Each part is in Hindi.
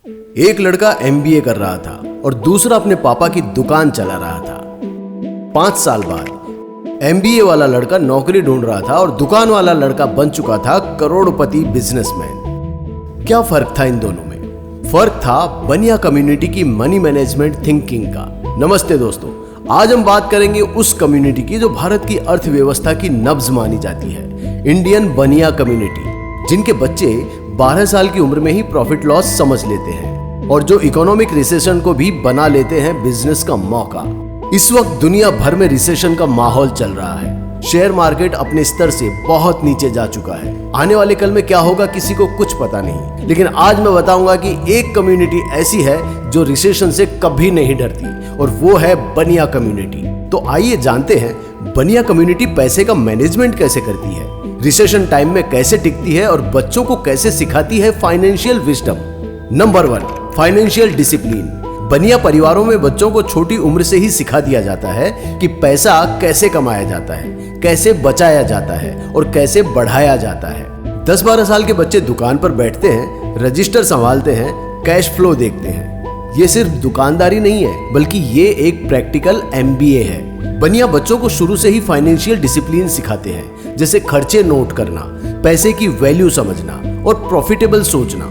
एक लड़का एमबीए कर रहा था और दूसरा अपने पापा की दुकान चला रहा था। 5 साल बाद एमबीए वाला लड़का नौकरी ढूंढ रहा था और दुकान वाला लड़का बन चुका था करोड़पति बिजनेसमैन। क्या फर्क था इन दोनों में? फर्क था बनिया कम्युनिटी की मनी मैनेजमेंट थिंकिंग का। नमस्ते दोस्तों, आज हम बात करेंगे उस कम्युनिटी की जो भारत की अर्थव्यवस्था की नब्ज मानी जाती है, इंडियन बनिया कम्युनिटी, जिनके बच्चे 12 साल की उम्र में ही प्रॉफिट लॉस समझ लेते हैं और जो इकोनॉमिक रिसेशन को भी बना लेते हैं बिजनेस का मौका। इस वक्त दुनिया भर में रिसेशन का माहौल चल रहा है। शेयर मार्केट अपने स्तर से बहुत नीचे जा चुका है। आने वाले कल में क्या होगा किसी को कुछ पता नहीं, लेकिन आज मैं बताऊंगा कि एक कम्युनिटी ऐसी है जो रिसेशन से कभी नहीं डरती और वो है बनिया कम्युनिटी। तो आइए जानते हैं बनिया कम्युनिटी पैसे का मैनेजमेंट कैसे करती है, रिसेशन टाइम में कैसे टिकती है और बच्चों को कैसे सिखाती है financial wisdom. Number 1, financial discipline. बनिया परिवारों में बच्चों को छोटी उम्र से ही सिखा दिया जाता है कि पैसा कैसे कमाया जाता है, कैसे बचाया जाता है और कैसे बढ़ाया जाता है। 10-12 साल के बच्चे दुकान पर बैठते हैं, रजिस्टर संभालते हैं, कैश फ्लो देखते हैं। ये सिर्फ दुकानदारी नहीं है, बल्कि ये एक प्रैक्टिकल एमबीए है। बनिया बच्चों को शुरू से ही फाइनेंशियल डिसिप्लिन सिखाते हैं, जैसे खर्चे नोट करना, पैसे की वैल्यू समझना और प्रॉफिटेबल सोचना।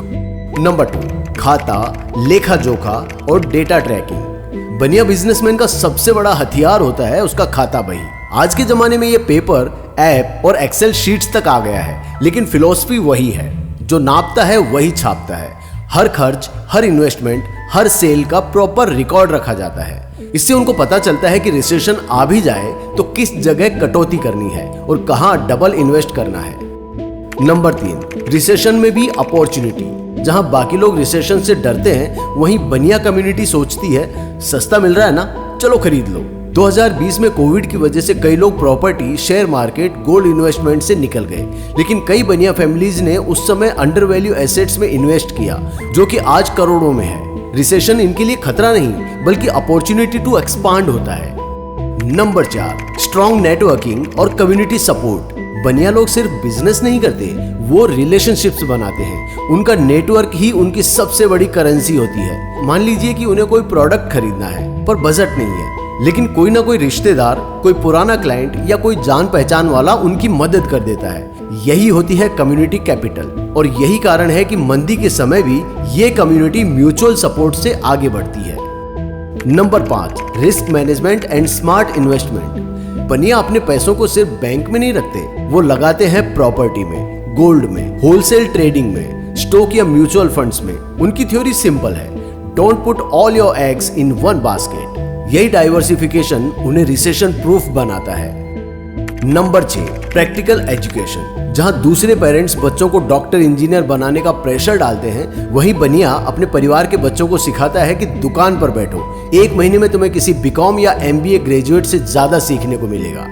नंबर 2, खाता, लेखा जोखा और डेटा ट्रैकिंग। बनिया बिजनेसमैन का सबसे बड़ा हथियार होता है उसका खाता बही। आज के जमाने में ये पेपर, ऐप और एक्सेल शीट्स तक आ गया है, लेकिन फिलॉसफी वही है। जो नापता है वही छापता है। हर खर्च, हर इन्वेस्टमेंट, हर सेल का प्रॉपर रिकॉर्ड रखा जाता है। इससे उनको पता चलता है कि रिसेशन आ भी जाए तो किस जगह कटौती करनी है और कहां डबल इन्वेस्ट करना है। नंबर 3, रिसेशन में भी अपॉर्चुनिटी। जहां बाकी लोग रिसेशन से डरते हैं, वहीं बनिया कम्युनिटी सोचती है सस्ता मिल रहा है ना, चलो खरीद लो। 2020 में कोविड की वजह से कई लोग property, share market, gold investment से निकल गए, लेकिन कई बनिया फैमिलीज ने उस समय अंडर वैल्यू एसेट्स में इन्वेस्ट किया, जो कि आज करोड़ों में है। रिसेशन इनके लिए खतरा नहीं, बल्कि अपॉर्चुनिटी टू एक्सपांड होता है। नंबर 4, स्ट्रॉन्ग नेटवर्किंग और कम्युनिटी सपोर्ट। बनिया लोग सिर्फ बिजनेस नहीं करते, वो रिलेशनशिप्स बनाते हैं। उनका नेटवर्क ही उनकी सबसे बड़ी करेंसी होती है। मान लीजिए कि उन्हें कोई प्रोडक्ट खरीदना है पर बजट नहीं है, लेकिन कोई ना कोई रिश्तेदार, कोई पुराना क्लाइंट या कोई जान पहचान वाला उनकी मदद कर देता है। यही होती है कम्युनिटी कैपिटल और यही कारण है कि मंदी के समय भी ये कम्युनिटी म्यूचुअल सपोर्ट से आगे बढ़ती है। Number 5, risk management and smart investment. बनिया अपने पैसों को सिर्फ बैंक में नहीं रखते, वो लगाते हैं प्रॉपर्टी में, गोल्ड में, होलसेल ट्रेडिंग में, स्टॉक या म्यूचुअल फंड्स में। उनकी थ्योरी सिंपल है, don't put all your eggs in one basket. यही डाइवर्सिफिकेशन उन्हें रिसेशन प्रूफ बनाता है। Number 6, practical education. जहां दूसरे पेरेंट्स बच्चों को डॉक्टर, इंजीनियर बनाने का प्रेशर डालते हैं, वहीं बनिया अपने परिवार के बच्चों को सिखाता है कि दुकान पर बैठो, 1 महीने में तुम्हें किसी बीकॉम या एमबीए ग्रेजुएट से ज्यादा सीखने को मिलेगा।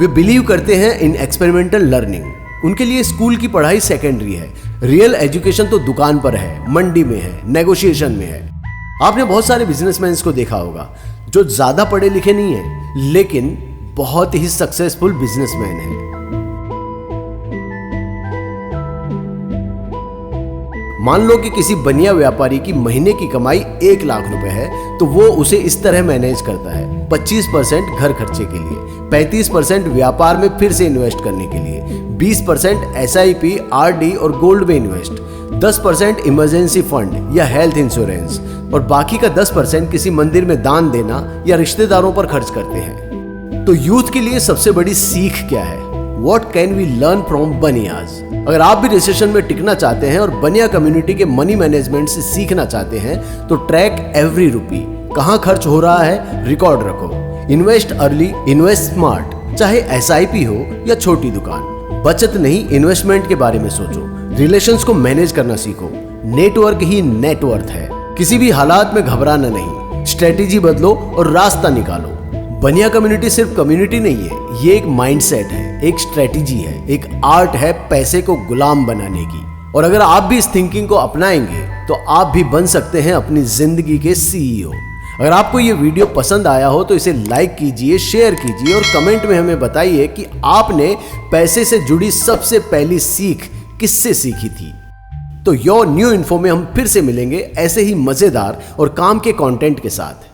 वे बिलीव करते हैं इन एक्सपेरिमेंटल लर्निंग। उनके लिए स्कूल की पढ़ाई सेकेंडरी है, रियल एजुकेशन तो दुकान पर है, मंडी में है, नेगोशिएशन में है। आपने बहुत सारे बिजनेसमैन को देखा होगा जो ज्यादा पढ़े लिखे नहीं है, लेकिन बहुत ही सक्सेसफुल बिजनेसमैन है। मान लो कि किसी बनिया व्यापारी की महीने की कमाई 1 लाख रुपए है, तो वो उसे इस तरह मैनेज करता है: 25% घर खर्चे के लिए, 35% व्यापार में फिर से इन्वेस्ट करने के लिए, 20% SIP, RD और गोल्ड में इन्वेस्ट, 10% इमरजेंसी फंड या हेल्थ इंश्योरेंस और बाकी का 10% किसी मंदिर में दान देना या रिश्तेदारों पर खर्च करते हैं। तो यूथ के लिए सबसे बड़ी सीख क्या है? What can we learn from Banias? अगर आप भी रिसेशन में टिकना चाहते हैं और बनिया कम्युनिटी के मनी मैनेजमेंट से सीखना चाहते हैं, तो ट्रैक एवरी रुपी। कहां खर्च हो रहा है रिकॉर्ड रखो। Invest early, invest smart. चाहे SIP हो या छोटी दुकान, बचत नहीं इन्वेस्टमेंट के बारे में सोचो। रिलेशंस को मैनेज करना सीखो। नेटवर्क ही नेटवर्थ है। किसी भी हालात में घबराना नहीं, स्ट्रेटेजी बदलो और रास्ता निकालो। बनिया कम्युनिटी सिर्फ कम्युनिटी नहीं है, ये एक माइंडसेट है, एक स्ट्रेटेजी है, एक आर्ट है पैसे को गुलाम बनाने की। और अगर आप भी इस थिंकिंग को अपनाएंगे तो आप भी बन सकते हैं अपनी जिंदगी के CEO। अगर आपको ये वीडियो पसंद आया हो तो इसे लाइक कीजिए, शेयर कीजिए और कमेंट में हमें बताइए कि आपने पैसे से जुड़ी सबसे पहली सीख किससे सीखी थी। तो योर न्यू इन्फो में हम फिर से मिलेंगे ऐसे ही मजेदार और काम के कंटेंट के साथ।